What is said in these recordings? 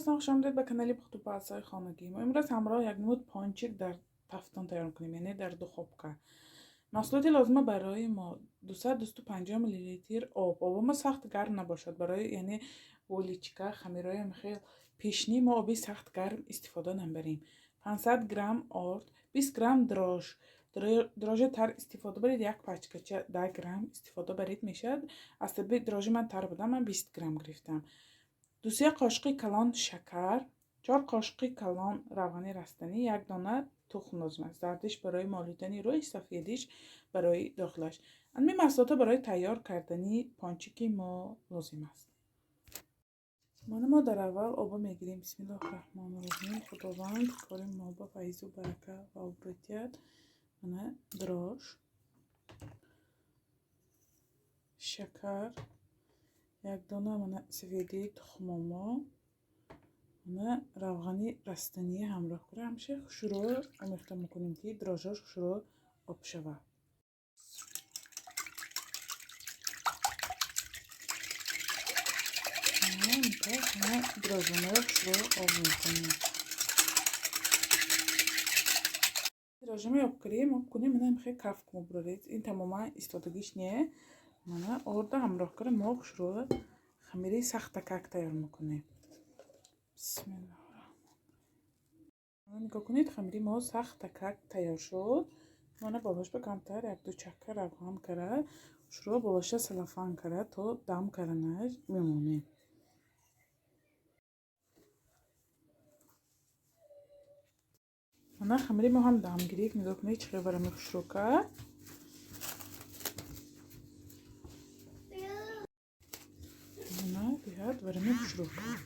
دوستان، خوش آمدید به کانال پخت و پزهای خانگی. ما امروز همراه یک نوع پانچیک در تفتان تیار میکنیم، یعنی در دخابکه. محصولات لازمه برای ما 200-250 میلی لیتر آب ما سخت گرم نباشد، برای یعنی بولیچکه خمیرای مخیل پیشنی ما آبی سخت گرم استفاده نبریم. 500 گرم آرد، 20 گرم دراژ تر استفاده برید، یک پاچکچه 10 گرم استفاده برید میشد. از طبیعت دراژ من تر بودم، من 20 گرم گرفتم. 2 قاشق کلان شکر، 4 قاشق کلان روغن رستنی، 1 دانه تخم لازم است. زردش برای مالیدن روی، سفیدش برای داخلش. این محصولات برای تیار کردنی پانچیک ما لازم است. ما در اول آب میگیریم. بسم الله الرحمن الرحیم. خداوند کار ما با فیض و برکت و برکت. من دراژ، شکر، 1 دانه من سفیدی تخم مرغ، من روغنی رستنی همراه کنیم. همیشه شروع آمیخته میکنیم که دراژش شروع آب شود. من دراژمه رو شروع آب میکنیم. دراژمه آب کنیم. من میخوای کف کم برید. این تماما استادگیش نیه. من آرده همراه کنیم. ما شروع خمیری سخت کک تیار میکنیم. بسم الله. نگاه کنید، خمیری ما سخت کک تیار شد. من بالاش به کمتر 1-2 چکه روغن کرد، شروع بالاش سلفان کرد تا دم کردنش میمونه. من خمیری ما هم دم گرفت. نگاه کنید چقدر برام شروع کرد. من بیاد برام شروع کرد.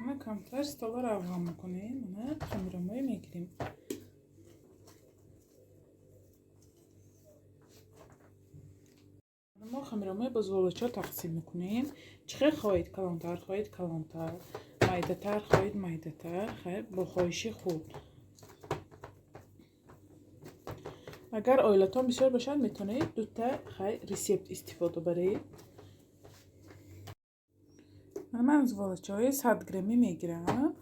من کمتر استالا روغن میکنیم. من خمیرمای میگیریم. ما خمیرمای با زولچا تقسیم میکنیم. چقدر خواهید کلانتر خواهید کلانتر، مایده تر خواهید مایده تر، خیلی با خواهشی خود. اگر آیلتان بسیار باشد میتونید 2 تا خیلی ریسیپت استفاده برید. من زولچه های 100 گرمی میگیرم.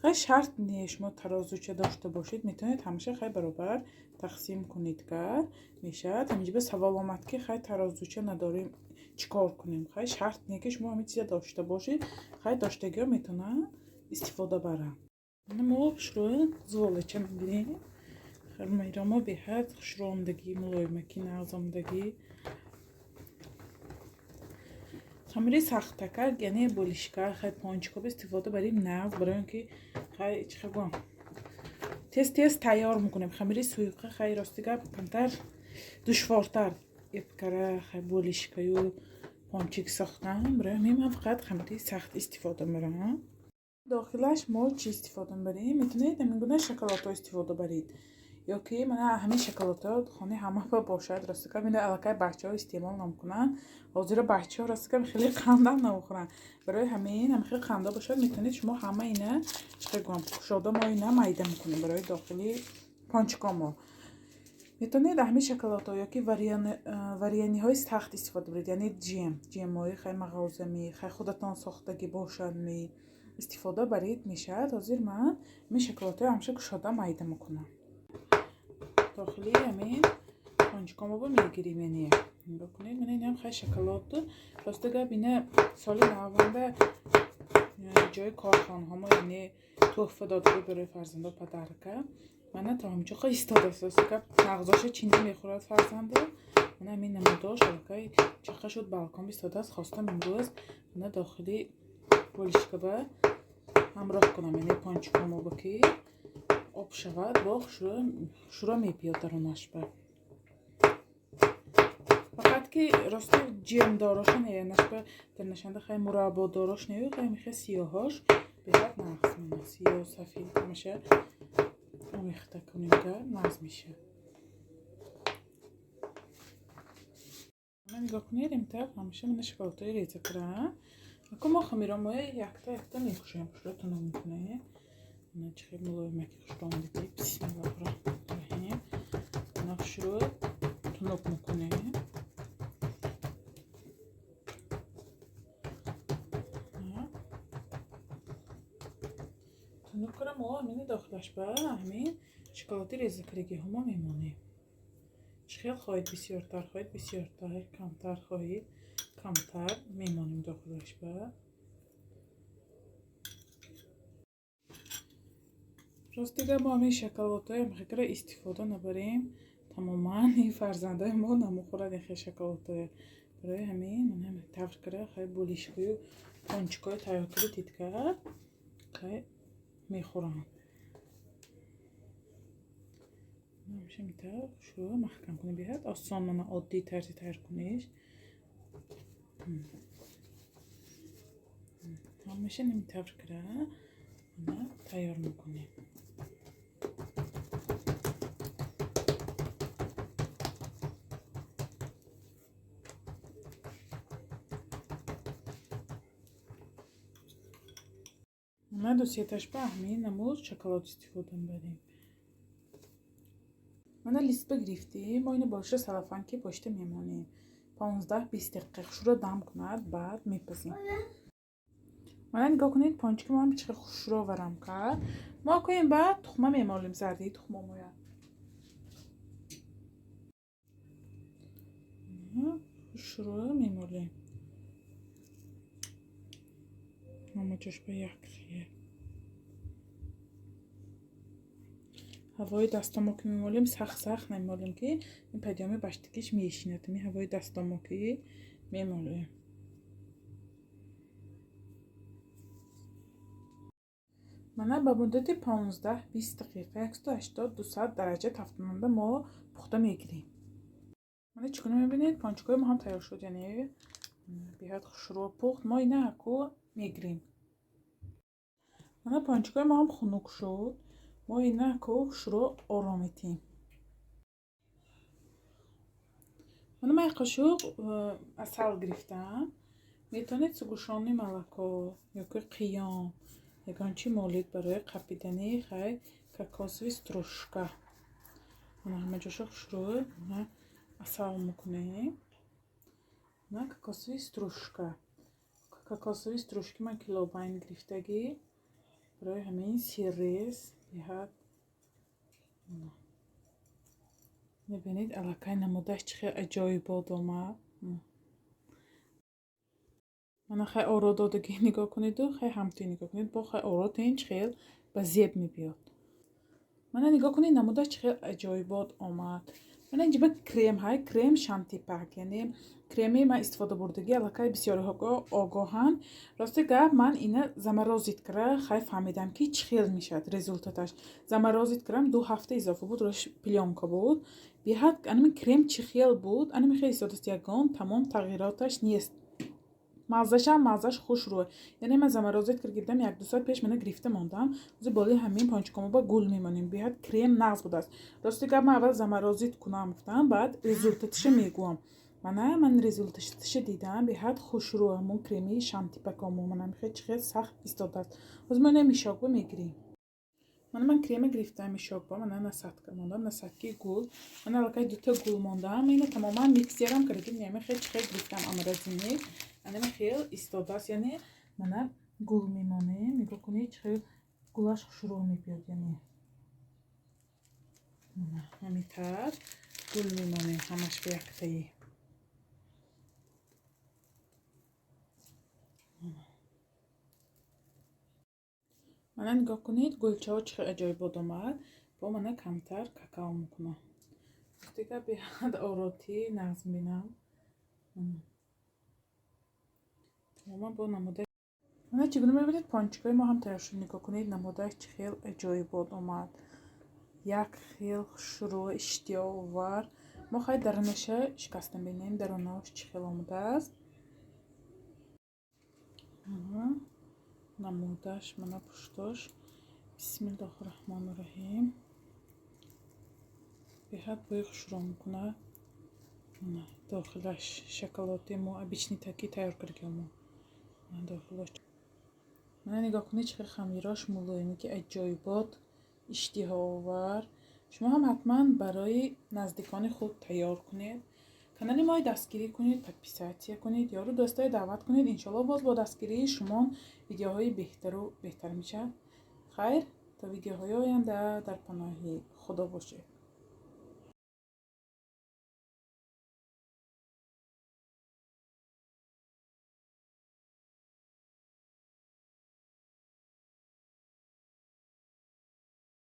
خیلی شرط نیست شما ترازوچه داشته باشید، میتونید همیشه خیلی برابر تقسیم کنید که میشه. همینجا به سوال آمد که خیلی ترازوچه نداریم چیکار کنیم. خیلی شرط نیست که شما همین چیز داشته باشید. خیلی داشتگی ها میتونن استفاده برن. ما شروع زولچه میگیریم. خمیرما به حد خشرامدگی، ملایمکی، نغزامدگی. خمیری سخت تکر یعنی بولیشکر خیلی پانچیکا استفاده بریم نغز، برای اینکه خیلی چخگام تست تیار میکنیم. خمیری سویقه خیلی راستیگه کمتر دشوارتر کره خیلی بولیشکایی و پانچیک ساختن. برای همین من فقط خمیری سخت استفاده میرم. داخلش ما چی استفاده بریم؟ میتونید همینگونه شکلات استفاده برید، یا که من همین شکلات خانه همه باشد. راستی که من علاقه بچه ها استعمال نمیکنن. حاضر بچه ها راستی که خیلی خنده نمیخورن. برای همین هم خیلی خنده باشد میتونید شما همه اینا چقدر شاده ما اینا مایده میکنیم برای داخلی پانچیکا. ما میتونید همین شکلات ها یا که وریانی های سخت استفاده برید، یعنی جیم های خیلی مغازمی خیلی خودتان ساختگی باشد می استفاده برید میشه. حاضر من می شکلات های همیشه شاده مایده میکنم. داخلی همین پانچیکامو با میگیریم. یعنی نگاه کنید من این هم خیلی شکلات راستگه بینه سال 90 جای کارخانه ها ما یعنی تحفه داده برای فرزنده پدرکه. من تا همینجا خیلی استاده است که مغزاش چینی میخورد فرزنده. من همین نموداش که چقدر شد بالکن استاده است. خواستم امروز من داخلی بولیشکه همراه کنم، یعنی پانچیکامو با که آب شود با شروع میپیاد درونش به فقط که راستی جیم داراش نیه نسبه در نشنده خیلی مربا داراش نیه. خیلی خیلی سیاهاش به حد نقص میمونه. سیاه و سفید میشه آمیخته کنیم که نقص میشه. من نگاه کنید امتب همیشه من شکلاتای ریزه کرم. اکو ما خمیرامای یکتا میخوشیم. شروعتون میکنه من چه خیلی ملایمکی خشرامدگی. بسم الله الرحمن الرحیم. من شروع تنوک میکنه. همین داخلش با همین شکلاتی ریزکریگی هم میمونه. چخیل خواهید بسیارتر خواهید بسیارتر، کمتر خواهید کمتر میمونیم داخلش با. راست دیگه با همین شکلات های مخکر استفاده نبریم تماما این فرزنده ما نموخورد این شکلات های. برای همین من همین تفر کرده خیلی بولیشکوی و پانچکای تیار کرده تیتکر خیلی میخورم. همیشه میتر شروع محکم کنی بیاد آسان من عادی طرزی تر کنیش. همیشه نمیتر کرده من تیار میکنیم. من دوسیتش به همین نموز شکلات استفاده بریم. من لیست بگرفتیم ما اینو باشه سلافان که پشت میمونیم 15-20 دقیقه رو دم کند بعد میپزیم. من نگاه کنید پانچک ما هم چقدر خوش رو ورم کرد. ما کنیم بعد تخمه میمالیم زردی تخمه مویا خوش رو میمالیم اما چش به یک خیه هوای دستامو که میمالیم سخت نمیمالیم که این پدیامه بشتکیش میشینه می هوای دستامو که میمالیم. من با مدت 15-20 دقیقه 180-200 درجه تفتوننده ما پخته میگیریم. من چیکار میبینید پانچکای ما هم تیار شد یعنی بیاد شروع پخت ما اینه اکو میگیریم. من پانچکای ما هم خنک شد ما اینه اکو شروع آرامیتیم. من قاشق عسل گرفتم میتونید سگوشانی ملکا یا که قیام یکانچی مولید برای قپیدنی خیلی کاکاسوی ستروشکا. من همه جاشو شروع عسل میکنیم. من کاکاسوی ستروشکی من کیلوباین گرفتگی برای همین سیریز بیاد. میبینید علاقه نمودش چقدر عجایبات اومد. من خیلی آرا دادگی نگاه کنید و خیلی همتی نگاه کنید با خیلی آرا این خیلی به زیب میبیاد. من نگاه کنید نمودش چقدر عجایبات اومد. من اینجا به کریم های کریم شانتی پاک یعنی کریمی من استفاده بردگی علاقه بسیاری ها آگاهن. راستی گفت من اینه زمرازید کرده خیلی فهمیدم که چخیل میشد رزولتاتش. زمرازید کردم 2 هفته اضافه بود روش پلیانکا بود بیاد انم کریم چخیل بود انم خیلی استفاده یگان تمام تغییراتش نیست. مزهش خوش روه یعنی من زمرازید کردم 1-2 ساعت پیش من گرفته موندم از بالا همین پانچکامو با گل میمونیم بیاد کریم نغز بود است. راستی گفت من اول زمرازید کنم گفتم بعد رزولتاتش میگم. من رزولتاتش دیدم بیاد خوش روه همون کریمی شانتی پاکامو منم خیلی سخت استفاده است. از من نمیشاق میگیریم. من کریم گرفتم میشاق با من نسات کردم نساتی گل من علاقه 2 تا گل موندم اینو تماما میکس کردم یعنی خیلی گرفتم امرزینی انم خیلی استفاده است یعنی من گل میمونه نگاه کنید چه گلاش شروع میبیاد یعنی همینطور گل میمونه همش به یک تایی. من نگاه کنید گلچه ها چه عجایبات اومد با من کمتر کاکائو میکنم دیگه بیاد آراتی نظم بینم تماما با نموده. من چگونه میبینید پانچکای ما هم تیار شد نگاه کنید نمودهش چه خیلی عجایبات اومد یک خیلی شروع اشتیاق آور. ما خیلی درونش شکستن بینیم درونش چه خیلی آمده است نمودهش من پشتش بسم الله الرحمن الرحیم بیاد باید شروع میکنه داخلش شکلاتی ما بیشنی تکی تیار کردیم داخلش. من نگاه کنید چه خمیراش ملایمی که عجایبات اشتها آور. شما هم حتما برای نزدیکان خود تیار کنید. کانال ما دستگیری کنید پادپیساتیه کنید یا رو دوستای دعوت کنید انشالله باز با دستگیری شما ویدیوهای بهتر و بهتر میشه. خیر تا ویدیوهای آینده در پناه خدا باشه.